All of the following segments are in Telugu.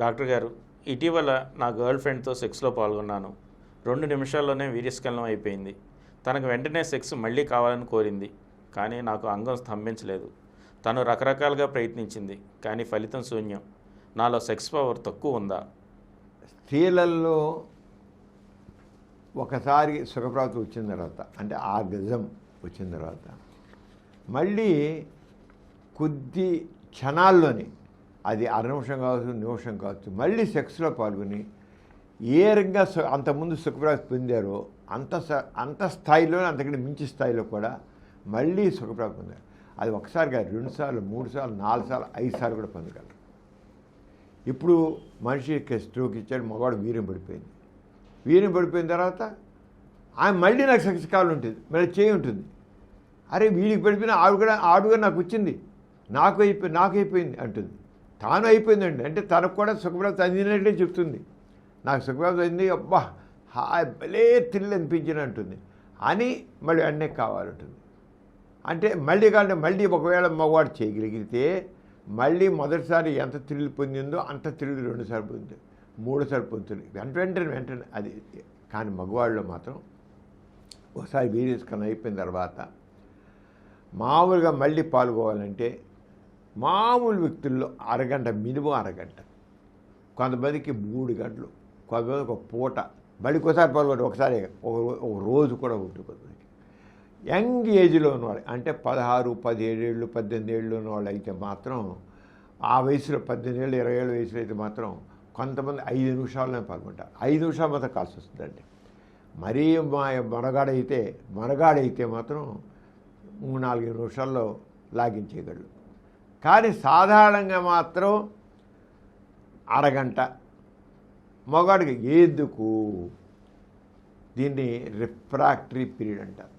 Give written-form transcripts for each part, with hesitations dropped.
డాక్టర్ గారు, ఇటీవల నా గర్ల్ ఫ్రెండ్తో సెక్స్లో పాల్గొన్నాను. 2 నిమిషాల్లోనే వీర్యస్ఖలనం అయిపోయింది. తనకు వెంటనే సెక్స్ మళ్ళీ కావాలని కోరింది, కానీ నాకు అంగం స్తంభించలేదు. తను రకరకాలుగా ప్రయత్నించింది, కానీ ఫలితం శూన్యం. నాలో సెక్స్ పవర్ తక్కువ ఉందా? స్త్రీలలో ఒకసారి సుఖప్రాప్తి వచ్చిన తర్వాత, అంటే ఆర్గజం వచ్చిన తర్వాత మళ్ళీ కొద్ది క్షణాల్లోనే, అది అర నిమిషం కావచ్చు, నిమిషం కావచ్చు, మళ్ళీ సెక్స్లో పాల్గొని ఏ రకంగా అంతకుముందు సుఖప్రాప్తి పొందారో అంత స్థాయిలో, అంతకంటే మించి స్థాయిలో కూడా మళ్ళీ సుఖప్రాప్తి పొందారు. అది ఒకసారి కాదు, 2 సార్లు, 3 సార్లు, 4 సార్లు, 5 సార్లు కూడా పొందగలరు. ఇప్పుడు మనిషికి స్ట్రోక్ ఇచ్చాడు, మగవాడు వీర్యం పడిపోయింది. వీర్యం పడిపోయిన తర్వాత ఆమె మళ్ళీ నాకు సెక్స్ కావాలి ఉంటుంది, మళ్ళీ చేయి ఉంటుంది. అరే వీడికి పడిపోయిన ఆవిడ నాకు వచ్చింది, నాకు అయిపోయింది అంటుంది. తాను అయిపోయిందండి అంటే తనకు కూడా సుఖప్రాప్తి అందినట్లే చెప్తుంది. నాకు సుఖప్రాప్తి అయింది, అబ్బా భలే థ్రిల్ అనిపించిన అంటుంది. అని మళ్ళీ అన్నీ కావాలంటుంది. అంటే మళ్ళీ కావాలంటే మళ్ళీ ఒకవేళ మగవాడు చేయగలిగితే మళ్ళీ మొదటిసారి ఎంత థ్రిల్ పొందిందో అంత థ్రిల్ 2 సార్లు పొందుతుంది, 3 సార్లు పొందుతుంది, వెంటనే అది. కానీ మగవాళ్ళలో మాత్రం ఒకసారి వీర్యస్ఖలనం అయిపోయిన తర్వాత మామూలుగా మళ్ళీ పాల్గొవాలంటే మామూలు వ్యక్తుల్లో అరగంట, మినిమం అరగంట, కొంతమందికి 3 గంటలు, కొంతమందికి ఒక పూట, మళ్ళీ ఒకసారి పాల్గొంటే ఒకసారి ఒక రోజు కూడా ఉంటుంది. యంగ్ ఏజ్లో ఉన్నవాళ్ళు అంటే 16, 17 ఏళ్ళు, 18 ఏళ్ళు ఉన్నవాళ్ళు అయితే మాత్రం, ఆ వయసులో 18 ఏళ్ళు, 20 ఏళ్ళ వయసులో అయితే మాత్రం కొంతమంది 5 నిమిషాల్లోనే పాల్గొంటారు. 5 నిమిషాలు మాత్రం కాల్సి వస్తుందండి. మరీ మనగాడైతే మాత్రం 3-4 నిమిషాల్లో లాగించేయగలరు. కానీ సాధారణంగా మాత్రం అరగంట. మగాడికి ఎందుకు? దీన్ని రిఫ్రాక్టరీ పీరియడ్ అంటారు.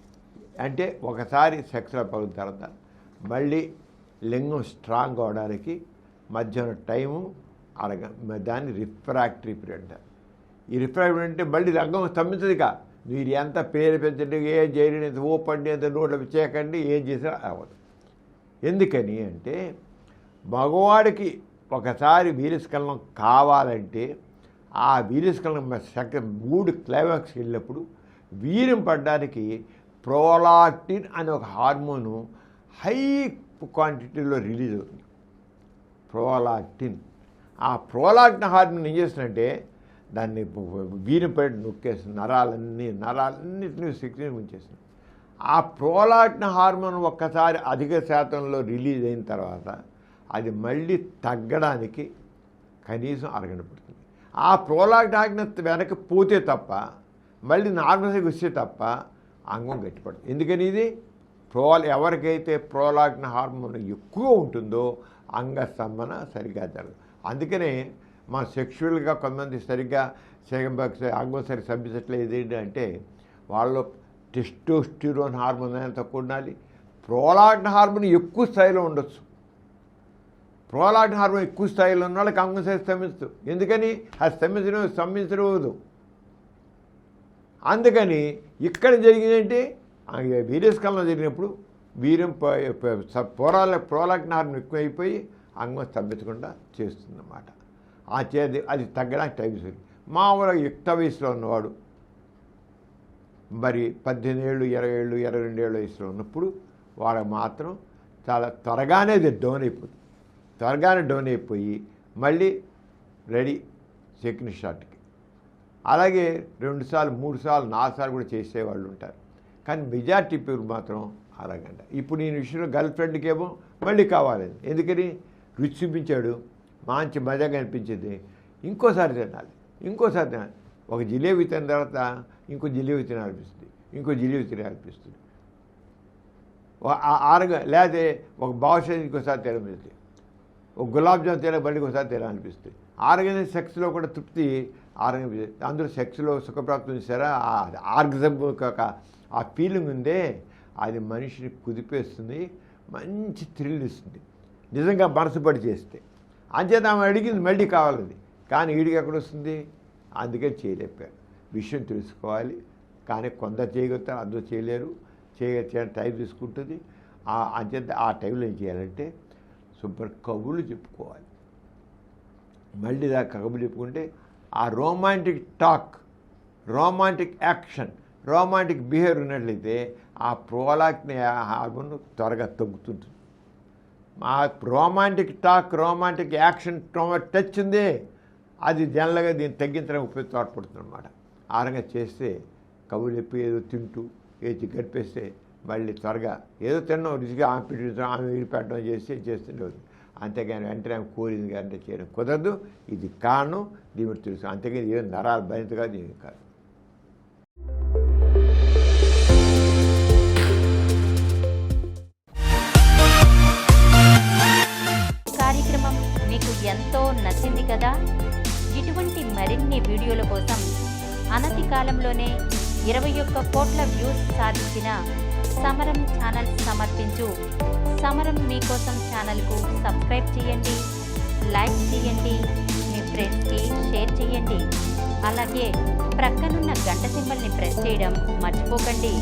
అంటే ఒకసారి సెక్స్లో పగిలిన తర్వాత మళ్ళీ లింగం స్ట్రాంగ్ అవడానికి మధ్యాహ్నం టైము దాన్ని రిఫ్రాక్టరీ పీరియడ్ అంటారు. ఈ రిఫ్రాక్టరీ అంటే మళ్ళీ రంగం స్తంభించదుగా. మీరు ఎంత ప్రేరేపించండి, ఏం చేయండి, ఎంత ఓపండి, ఎంత నోట్లు చేయకండి, ఏం చేసినా అవ్వదు. ఎందుకని అంటే మగవాడికి ఒకసారి వీర్యస్ఖలనం కావాలంటే ఆ వీర్యస్ఖలనం 3 క్లైమాక్స్కి వెళ్ళినప్పుడు వీర్యం పడడానికి ప్రోలాక్టిన్ అనే ఒక హార్మోను హై క్వాంటిటీలో రిలీజ్ అవుతుంది. ప్రోలాక్టిన్. ఆ ప్రోలాక్టిన్ హార్మోన్ ఏం చేస్తుందంటే దాన్ని వీర్యం పడి నొక్కేస్తుంది, నరాలన్నింటినీ శక్తిని ఉంచేస్తుంది. ఆ ప్రోలాక్టిన్ హార్మోన్ ఒక్కసారి అధిక శాతంలో రిలీజ్ అయిన తర్వాత అది మళ్ళీ తగ్గడానికి కనీసం అరగంట పడుతుంది. ఆ ప్రోలాక్టిన్ హార్మోన్ వెనక్కి పోతే తప్ప, మళ్ళీ నార్మల్గా వస్తే తప్ప అంగం గట్టిపడుతుంది. ఎందుకని ఇది ఎవరికైతే ప్రోలాక్టిన్ హార్మోన్ ఎక్కువ ఉంటుందో అంగస్తంభన సరిగ్గా జరగదు. అందుకనే మన సెక్షువల్గా కొంతమంది సరిగ్గా అంగం సరిగ్గా స్తంభించట్లేదు. ఏంటంటే వాళ్ళు టెస్టోస్టిరోన్ హార్మోన్ అనేది తక్కువ ఉండాలి, ప్రోలాక్టిన్ హార్మోన్ ఎక్కువ స్థాయిలో ఉండొచ్చు. ప్రోలాక్టిన్ హార్మోన్ ఎక్కువ స్థాయిలో ఉన్న వాళ్ళకి అంగం సరి స్తంభించదు. ఎందుకని? అది స్తంభించలేదు. అందుకని ఇక్కడ జరిగిందంటే వీర్యస్ఖలనం జరిగినప్పుడు వీర్యం ప్రోలాక్టిన్ హార్మోన్ ఎక్కువైపోయి అంగం స్తంభించకుండా చేస్తుందన్నమాట. అది తగ్గడానికి టైం సరి. మామూలుగా యుక్త వయసులో ఉన్నవాడు మరి 18 ఏళ్ళు, 20 ఏళ్ళు, 22 ఏళ్ళ వయసులో ఉన్నప్పుడు వాళ్ళకి మాత్రం చాలా త్వరగానే డౌన్ అయిపోయి మళ్ళీ రెడీ సెకండ్ షాట్కి. అలాగే 2 సార్లు, 3 సార్లు, 4 సార్లు కూడా చేసేవాళ్ళు ఉంటారు. కానీ మెజార్టీ పీపుల్ మాత్రం అరగంట. ఇప్పుడు నేను విషయంలో గర్ల్ ఫ్రెండ్కి ఏమో మళ్ళీ కావాలి. ఎందుకని? రుచి చూపించాడు, మంచి మజాగా అనిపించింది, ఇంకోసారి తినాలి. ఒక జిలేబీ తిన్న తర్వాత ఇంకో జిలేబీ తినాలనిపిస్తుంది, లేకపోతే ఒక బాదుషా ఇంకోసారి తినాలనిపిస్తుంది, ఒక గులాబ్ జామ్ మళ్ళీ ఒకసారి తినాలనిపిస్తుంది. ఆరోగ్యం సెక్స్లో కూడా తృప్తి ఆరోగ్యం. అందులో సెక్స్లో సుఖప్రాప్తి చూసారా, ఆర్గజం ఆ ఫీలింగ్ ఉందే, అది మనిషిని కుదిపేస్తుంది, మంచి థ్రిల్ ఇస్తుంది నిజంగా మనసు పడి చేస్తే. అంచేత ఆమె అడిగింది మళ్ళీ కావాలని, కానీ వీడికి ఎక్కడ వస్తుంది? అందుకే చేయలేపారు. విషయం తెలుసుకోవాలి, కానీ కొందరు చేయగలుగుతారు, అందరూ చేయలేరు. చేయడానికి టైం తీసుకుంటుంది. అంచేత ఆ టైంలో ఏం చేయాలంటే శుభ్ర కబుర్లు చెప్పుకోవాలి. మళ్ళీ దాకా కబులిప్పుకుంటే ఆ romantic talk, romantic action, romantic behaviour ఉన్నట్లయితే ఆ ప్రోలాక్టిన్ హార్మోన్ త్వరగా తగ్గుతుంటుంది. ఆ romantic talk, romantic action, touch ఉంది, అది జనరల్గా దీన్ని తగ్గించడానికి ఉపయోగ తోడ్పడుతుంది అనమాట. ఆ రకంగా చేస్తే కబులిప్పి ఏదో తింటూ ఏది గడిపేస్తే మళ్ళీ త్వరగా ఏదో తిన్నాం రుచిగా ఆమె విడిపెట్టడం చేస్తుండే అవుతుంది. అంతేగాని వెంటనే ఆమె కోరింది కానీ చేయడం కుదరదు. ఇది కారణం దీని తెలుసు. అంతేగాని ఏం నరాలు భయంతగా దీని కాదు. కార్యక్రమం మీకు ఎంతో నచ్చింది కదా. ఇటువంటి మరిన్ని వీడియోల కోసం అనతి కాలంలోనే 21 కోట్ల వ్యూస్ సాధించిన సమరం ఛానల్ సమర్పించు సమరం మీకోసం ఛానల్కు సబ్స్క్రైబ్ చేయండి, లైక్ చేయండి, మీ ఫ్రెండ్స్కి షేర్ చేయండి. అలాగే ప్రక్కనున్న గంట సింబల్ని ప్రెస్ చేయడం మర్చిపోకండి.